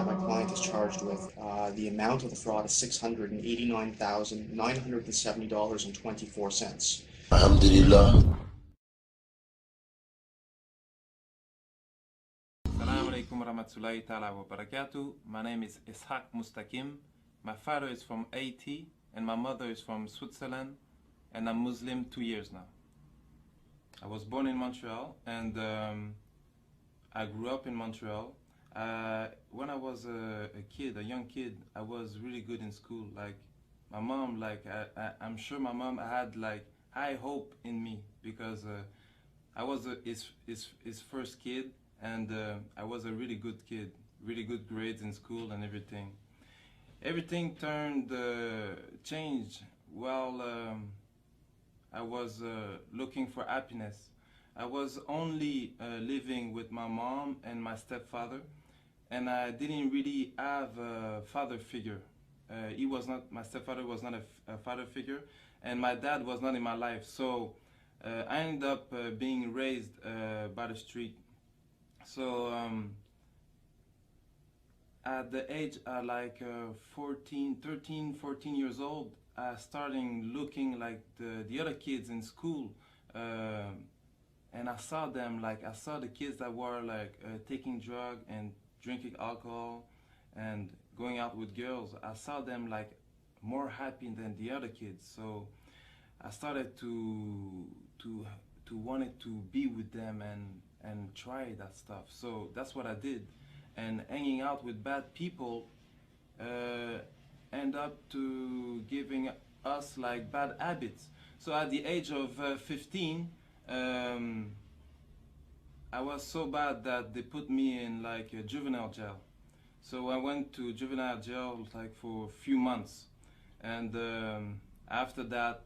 my client is charged with. The amount of the fraud is $689,970.24. Alhamdulillah. Assalamu alaikum warahmatullahi ta'ala wa barakatuh. My name is Ishaq Mustakim. My father is from Haiti and my mother is from Switzerland, and I'm Muslim 2 years now. I was born in Montreal and I grew up in Montreal. When I was a young kid, I was really good in school. Like my mom, I'm sure my mom had like high hope in me because I was his first kid, and I was a really good kid, really good grades in school and everything. Everything changed while I was looking for happiness. I was only living with my mom and my stepfather, and I didn't really have a father figure. My stepfather was not a father figure, and my dad was not in my life. So I ended up being raised by the street. So at the age of 13, 14 years old, I started looking like the other kids in school, and I saw them, I saw the kids that were taking drugs and drinking alcohol and going out with girls. I saw them more happy than the other kids. So I started to wanted to be with them and try that stuff. So that's what I did. And hanging out with bad people end up to giving us bad habits. So at the age of 15, I was so bad that they put me in a juvenile jail. So I went to juvenile jail for a few months, and after that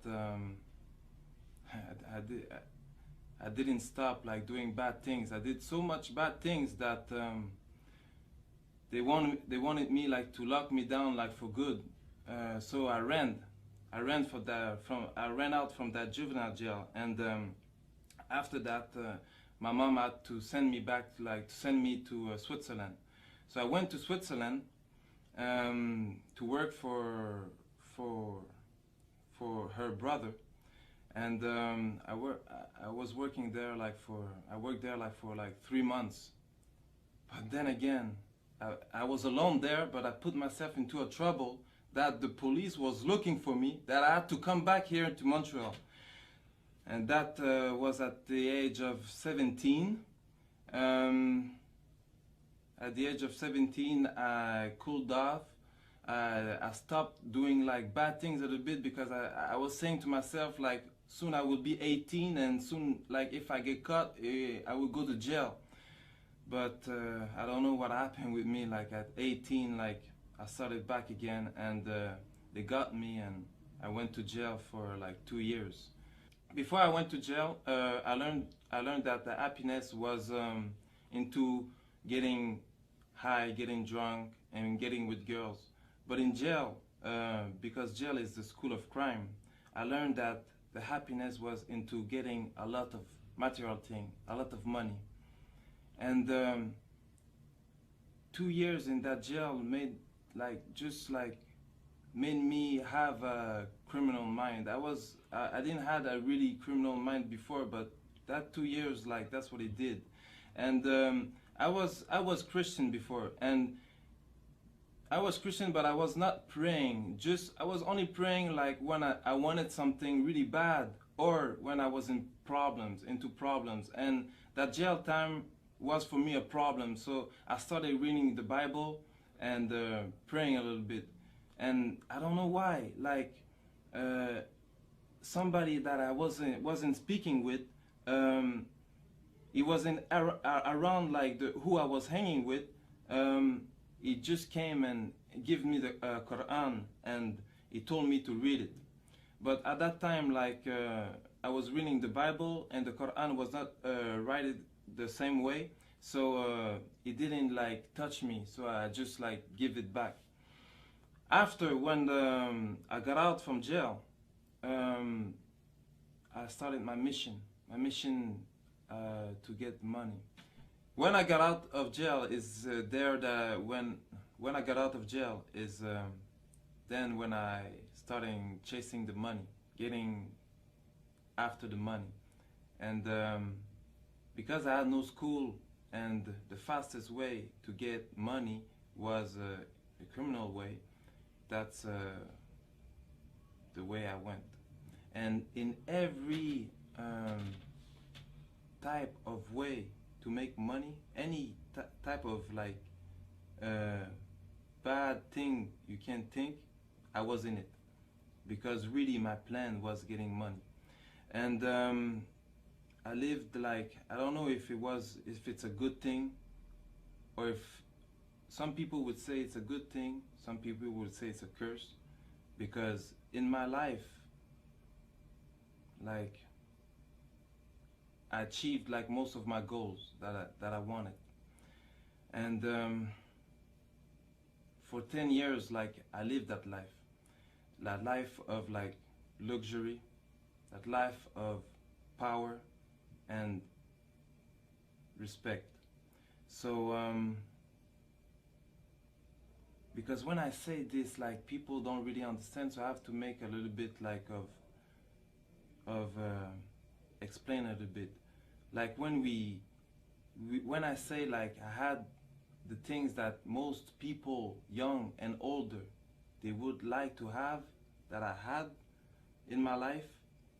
I didn't stop doing bad things. I did so much bad things that they wanted me to lock me down for good. So I ran out from that juvenile jail, and after that my mom had to send me back to Switzerland. So I went to Switzerland to work for her brother, and I was working there for 3 months. But then again, I was alone there, but I put myself into a trouble that the police was looking for me, that I had to come back here to Montreal. And that was at the age of 17. At the age of 17, I cooled off. I stopped doing bad things a little bit, because I was saying to myself soon I will be 18, and soon if I get caught, I will go to jail. But I don't know what happened with me. At 18, I started back again, and they got me, and I went to jail for 2 years. Before I went to jail, I learned that the happiness was into getting high, getting drunk, and getting with girls. But in jail, because jail is the school of crime, I learned that the happiness was into getting a lot of material things, a lot of money. And 2 years in that jail made made me have a criminal mind. I didn't have a really criminal mind before, but that 2 years, that's what it did. And I was Christian before, and I was Christian, but I was not praying. I was only praying when I wanted something really bad, or when I was into problems. And that jail time was for me a problem. So I started reading the Bible and praying a little bit. And I don't know why, somebody that I wasn't speaking with, he wasn't around who I was hanging with. He just came and gave me the Quran, and he told me to read it. But at that time, I was reading the Bible, and the Quran was not written the same way, so it didn't touch me. So I just give it back. After, when I got out from jail, I started my mission to get money. When I got out of jail is when when I got out of jail is then when I started chasing the money, getting after the money. And because I had no school and the fastest way to get money was a criminal way, that's the way I went. And in every type of way to make money, any type of like bad thing you can think, I was in it, because really my plan was getting money. And I lived like, I don't know if it's a good thing, or if some people would say it's a good thing, some people would say it's a curse, because in my life, like, I achieved like most of my goals that I wanted. And for 10 years, like, I lived that life of like luxury, that life of power and respect. So because when I say this, like, people don't really understand, so I have to make a little bit like of explain a little bit. Like when when I say like I had the things that most people, young and older, they would like to have, that I had in my life,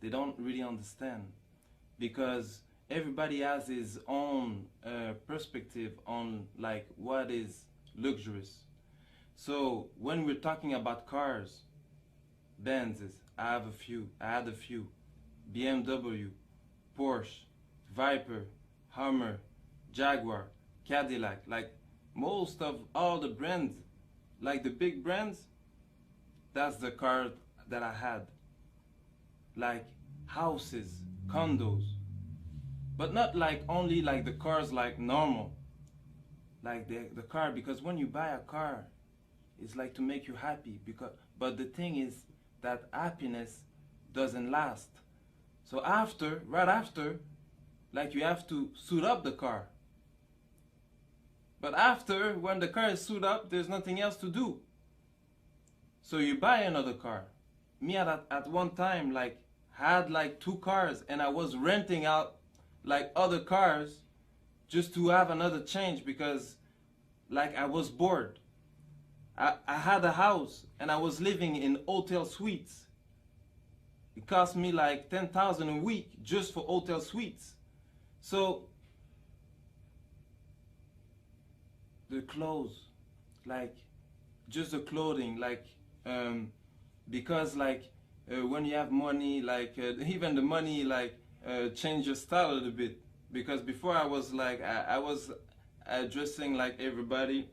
they don't really understand, because everybody has his own perspective on like what is luxurious. So when we're talking about cars, Benzes, I had a few, BMW, Porsche, Viper, Hummer, Jaguar, Cadillac, like most of all the brands, like the big brands, that's the car that I had. Like houses, condos, but not like only like the cars like normal, like the car, because when you buy a car, it's like to make you happy, but the thing is that happiness doesn't last. So right after, like, you have to suit up the car. But after, when the car is suited up, there's nothing else to do. So you buy another car. Me at one time, like, had like 2 cars, and I was renting out like other cars just to have another change, because like I was bored. I had a house and I was living in hotel suites. It cost me like 10,000 a week just for hotel suites. So the clothes, like just the clothing, like because like when you have money, like even the money like change your style a little bit. Because before I was like I was dressing like everybody,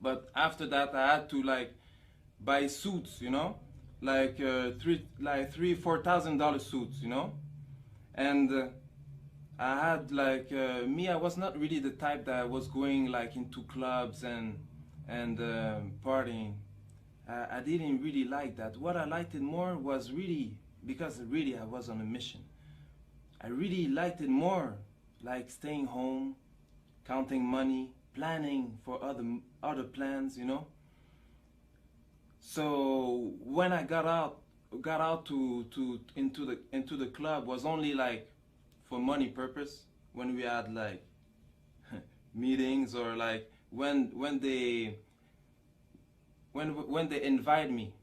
but after that I had to like buy suits, you know, like $3,000-4,000 suits, you know. And I had like me, I was not really the type that was going like into clubs and partying. I didn't really like that. What I liked it more was really, because really I was on a mission. I really liked it more like staying home, counting money, planning for other plans, you know. So when I got out into the club, was only like for money purpose. When we had like meetings, or like when they invite me,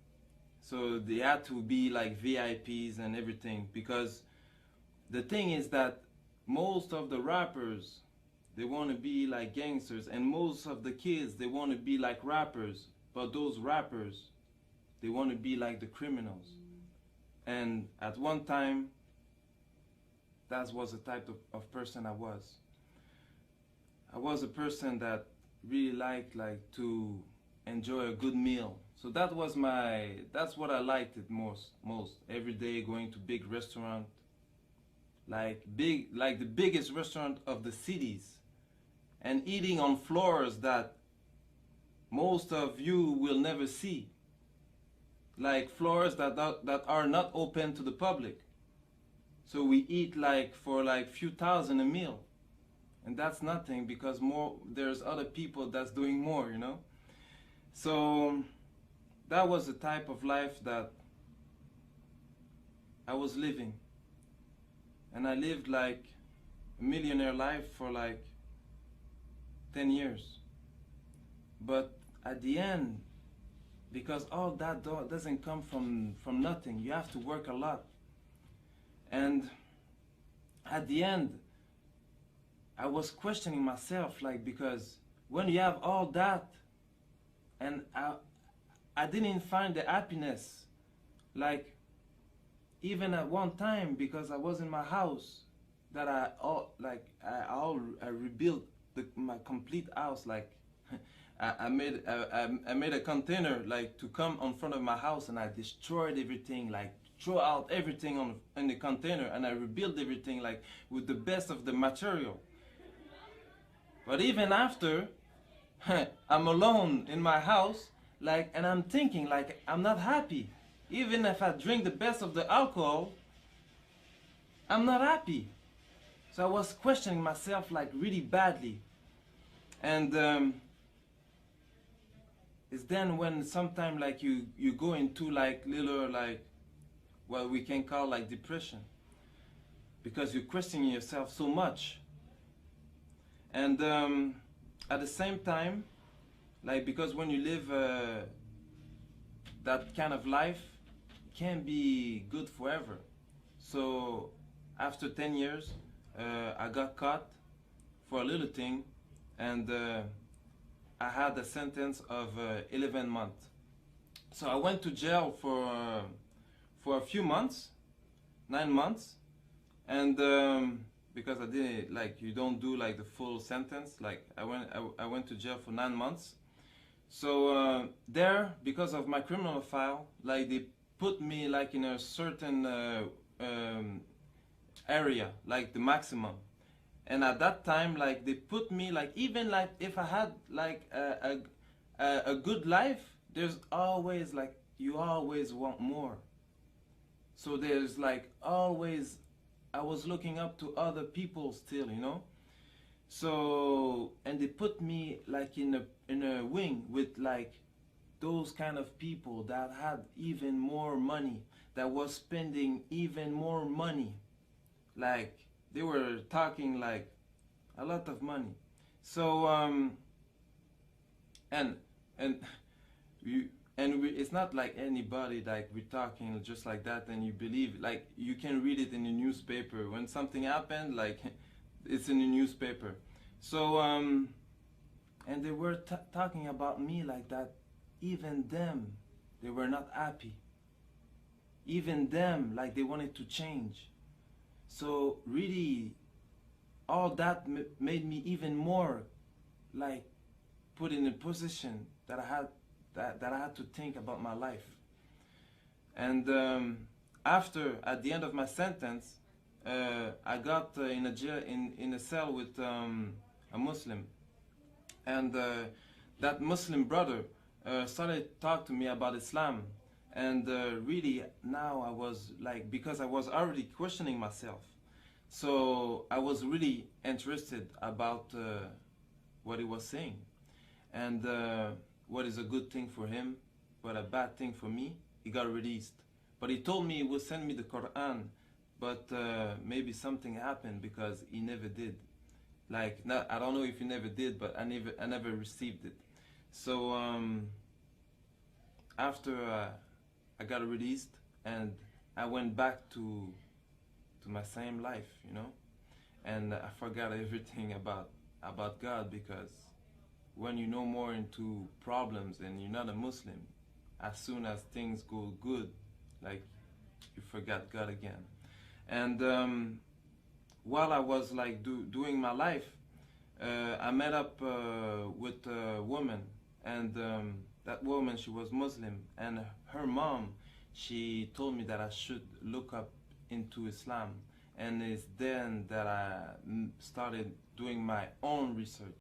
so they had to be like VIPs and everything. Because the thing is that most of the rappers, they want to be like gangsters, and most of the kids, they want to be like rappers. But those rappers, they want to be like the criminals. And at one time, that was the type of person I was. I was a person that really liked like to enjoy a good meal. So that's what I liked it most. Every day going to big restaurant, like the biggest restaurant of the cities, and eating on floors that most of you will never see. Like floors that are not open to the public. So we eat like for like few thousand a meal. And that's nothing, because there's other people that's doing more, you know. So that was the type of life that I was living. And I lived like a millionaire life for like 10 years. But at the end, because all that doesn't come from nothing, you have to work a lot. And at the end, I was questioning myself, like, because when you have all that, and I didn't find the happiness, like, even at one time, because I was in my house, that I rebuilt my complete house, like, I made a container, like, to come in front of my house, and I destroyed everything, like, throw out everything in the container, and I rebuilt everything, like, with the best of the material. But even after, I'm alone in my house, like, and I'm thinking, like, I'm not happy. Even if I drink the best of the alcohol, I'm not happy. So I was questioning myself, like, really badly. And it's then when sometime, like, you go into, like, little, like, what we can call, like, depression, because you're questioning yourself so much. And at the same time, like, because when you live that kind of life, it can't be good forever. So after 10 years, I got caught for a little thing, and I had a sentence of 11 months. So I went to jail for a few months, 9 months, and because I did, like, you don't do, like, the full sentence, like, I went to jail for 9 months. So there, because of my criminal file, like, they put me, like, in a certain area, like the maximum. And at that time, like, they put me, like, even, like, if I had, like, a good life, there's always, like, you always want more. So there's, like, always, I was looking up to other people still, you know. So, and they put me, like, in a wing with, like, those kind of people that had even more money, that was spending even more money. Like, they were talking, like, a lot of money. So and you it's not like anybody, like, we're talking just like that and you believe, like, you can read it in the newspaper when something happened, like, it's in the newspaper. So and they were talking about me like that. Even them, they were not happy. Even them, like, they wanted to change. So really, all that made me even more, like, put in a position that I had that I had to think about my life. And after, at the end of my sentence, I got in a jail, in a cell with a Muslim, and that Muslim brother started to talk to me about Islam. And really, now I was, like, because I was already questioning myself, so I was really interested about what he was saying, and what is a good thing for him, what a bad thing for me. He got released, but he told me he would send me the Quran, but maybe something happened, because he never did. Like, not, I don't know if he never did, but I never received it. So after I got released, and I went back to my same life, you know, and I forgot everything about God, because when you know more into problems and you're not a Muslim, as soon as things go good, like, you forgot God again. And while I was, like, doing my life, I met up with a woman, and that woman, she was Muslim, and her mom, she told me that I should look up into Islam, and it's then that I started doing my own research.